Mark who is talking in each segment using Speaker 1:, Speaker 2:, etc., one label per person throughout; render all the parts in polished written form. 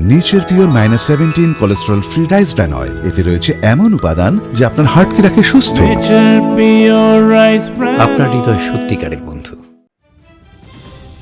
Speaker 1: Nature pure -17 cholesterol free rice bran oil. এতে রয়েছে এমন উপাদান যা আপনার হার্টকে রাখে সুস্থ।
Speaker 2: আপনার হৃদয় সত্যিকারের বন্ধু।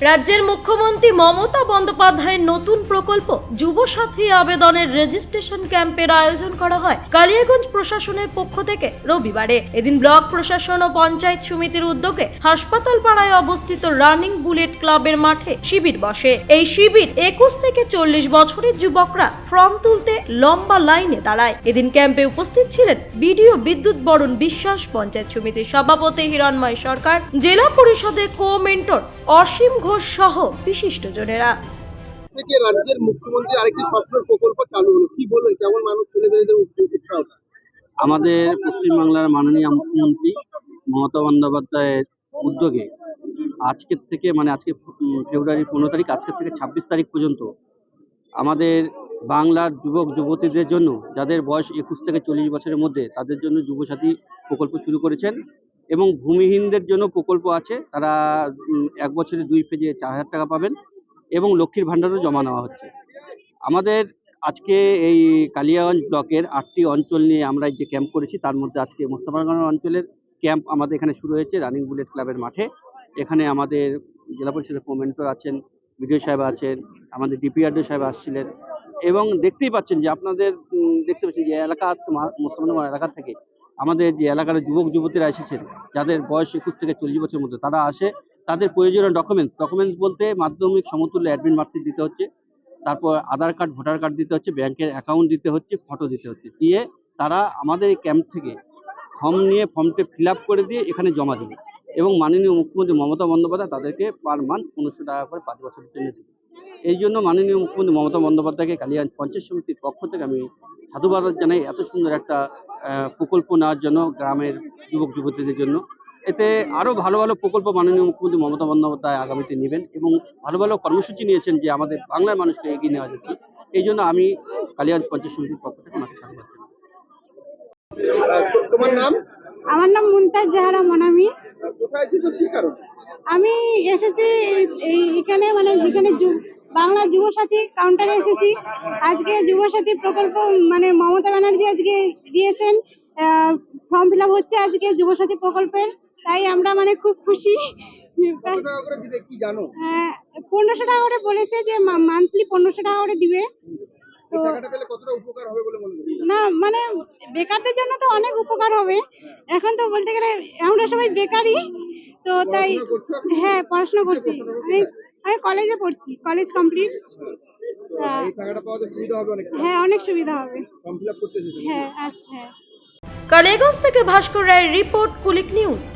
Speaker 3: রাজ্যের মুখ্যমন্ত্রী মমতা বন্দ্যোপাধ্যায়ের নতুন প্রকল্প যুবসাথী আবেদনের রেজিস্ট্রেশন ক্যাম্পের আয়োজন করা হয় কালিয়াগঞ্জ প্রশাসনের পক্ষ থেকে রবিবারে। এদিন ব্লক প্রশাসন ও পঞ্চায়েত সমিতির উদ্যোগে হাসপাতাল পাড়ায় অবস্থিত রানিং বুলেট ক্লাবের মাঠে শিবির বসে। এই শিবির 21 থেকে 40 বছরের যুবকরা ফর্ম তুলতে লম্বা লাইনে দাঁড়ায়। এদিন ক্যাম্পে উপস্থিত ছিলেন বিডিও বিদ্যুৎ বরণ বিশ্বাস, পঞ্চায়েত সমিতির সভাপতি হিরণময় সরকার, জেলা পরিষদের কো-মেন্টর অসীম ঘোষ সহ বিশিষ্টজনেরা।
Speaker 4: রাজ্যের মুখ্যমন্ত্রী আরেকটি স্বপ্নের প্রকল্প চালু হলো, কি বলবেন? কেমন মানুষ ছেলে মেয়েদের উৎসাহ?
Speaker 5: আমাদের পশ্চিমবাংলার মাননীয় মুখ্যমন্ত্রী মমতা বন্দ্যোপাধ্যায়ের উদ্যোগে আজকের থেকে আজকে ফেব্রুয়ারি 15 তারিখ, আজকের থেকে 26 তারিখ পর্যন্ত আমাদের বাংলার যুবক যুবতীদের জন্য যাদের বয়স 21 থেকে 40 বছরের মধ্যে, তাদের জন্য যুবসাথী প্রকল্প শুরু করেছেন। এবং ভূমিহীনদের জন্য প্রকল্প আছে, তারা 1 বছরে 2 ফেজে 4000 টাকা পাবেন এবং লক্ষ্মীর ভাণ্ডারও জমা নেওয়া হচ্ছে। আমাদের আজকে এই কালিয়াগঞ্জ ব্লকের 8টি অঞ্চল নিয়ে আমরা যে ক্যাম্প করেছি, তার মধ্যে আজকে মোস্তাফাগঞ্জ অঞ্চলের ক্যাম্প আমাদের এখানে শুরু হয়েছে রানিং বুলেট ক্লাবের মাঠে। এখানে আমাদের জেলা পরিষদের কো-মেন্টর আছেন, বিডিও সাহেব আছেন, আমাদের ডিপিআরডিও সাহেব আসছিলেন। এবং দেখতেই পাচ্ছেন যে আপনাদের দেখতে পাচ্ছেন যে এলাকা, আজকে মোস্তাফাগঞ্জ এলাকা থেকে আমাদের যে এলাকার যুবক যুবতীরা এসেছেন, যাদের বয়স 21 থেকে 40 বছরের মধ্যে, তারা আসে। তাদের প্রয়োজনীয় ডকুমেন্টস বলতে মাধ্যমিক সমতুল্য অ্যাডমিট মার্কশিট দিতে হচ্ছে, তারপর আধার কার্ড, ভোটার কার্ড দিতে হচ্ছে, ব্যাংকের অ্যাকাউন্ট দিতে হচ্ছে, ফটো দিতে হচ্ছে। দিয়ে তারা আমাদের এই ক্যাম্প থেকে ফর্মটা ফিল আপ করে দিয়ে এখানে জমা দেবে। এবং মাননীয় মুখ্যমন্ত্রী মমতা বন্দ্যোপাধ্যায় তাদেরকে পার মান্থ 1500 টাকা করে 5 বছরের জন্য দেবে। এই জন্য মাননীয় মুখ্যমন্ত্রী মমতা বন্দ্যোপাধ্যায়কে কালিয়াগঞ্জ পঞ্চায়েত সমিতির পক্ষ থেকে আমি সাধুবাদ জানাই, এত সুন্দর একটা প্রকল্প নেওয়ার জন্য গ্রামের যুবক যুবতীদের জন্য। এতে আরও ভালো ভালো প্রকল্প মাননীয় মুখ্যমন্ত্রী মমতা বন্দ্যোপাধ্যায় আগামীতে নেবেন এবং ভালো ভালো কর্মসূচি নিয়েছেন যে আমাদের বাংলার মানুষকে এগিয়ে নেওয়া যেত। এই জন্য আমি কালিয়াগঞ্জ পঞ্চায়েত সমিতির পক্ষ থেকে মাকে সাধুবাদ জানাই।
Speaker 4: তোমার নাম?
Speaker 6: আমার নাম মুমতাজ জাহারা মনামি।
Speaker 4: কোথায় এসেছো, কি কারণ?
Speaker 6: আমি এসেছি এখানে যেখানে বাংলা যুবসাথী কাউন্টারে এসেছি। আজকে যুবসাথী প্রকল্প মমতা ব্যানার্জি আজকে দিয়েছেন, ফর্ম ফিল আপ হচ্ছে আজকে যুবসাথী প্রকল্পের। তাই আমরা খুব খুশি।
Speaker 4: কত টাকা করে দিবে কি জানো?
Speaker 6: 1500 টাকা করে বলেছে, যে মান্থলি 1500 টাকা করে দিবে।
Speaker 4: এই টাকাটা পেলে কতটা উপকার হবে বলে মনে করি?
Speaker 6: না বেকারদের জন্য তো অনেক উপকার হবে। এখন তো বলতে গেলে আমরা সবাই বেকারই, তো তাই। হ্যাঁ, পড়াশোনা করছি, আমি কলেজে পড়ছি, কলেজ কমপ্লিট।
Speaker 4: এই টাকাটা পাওয়াতে সুবিধা হবে অনেক।
Speaker 6: হ্যাঁ, অনেক সুবিধা হবে।
Speaker 4: ফর্ম ফিল আপ করতে এসেছো?
Speaker 6: হ্যাঁ, আচ্ছা।
Speaker 3: কালিয়াগঞ্জ থেকে ভাস্কর রায়ের রিপোর্ট, কুলিক নিউজ।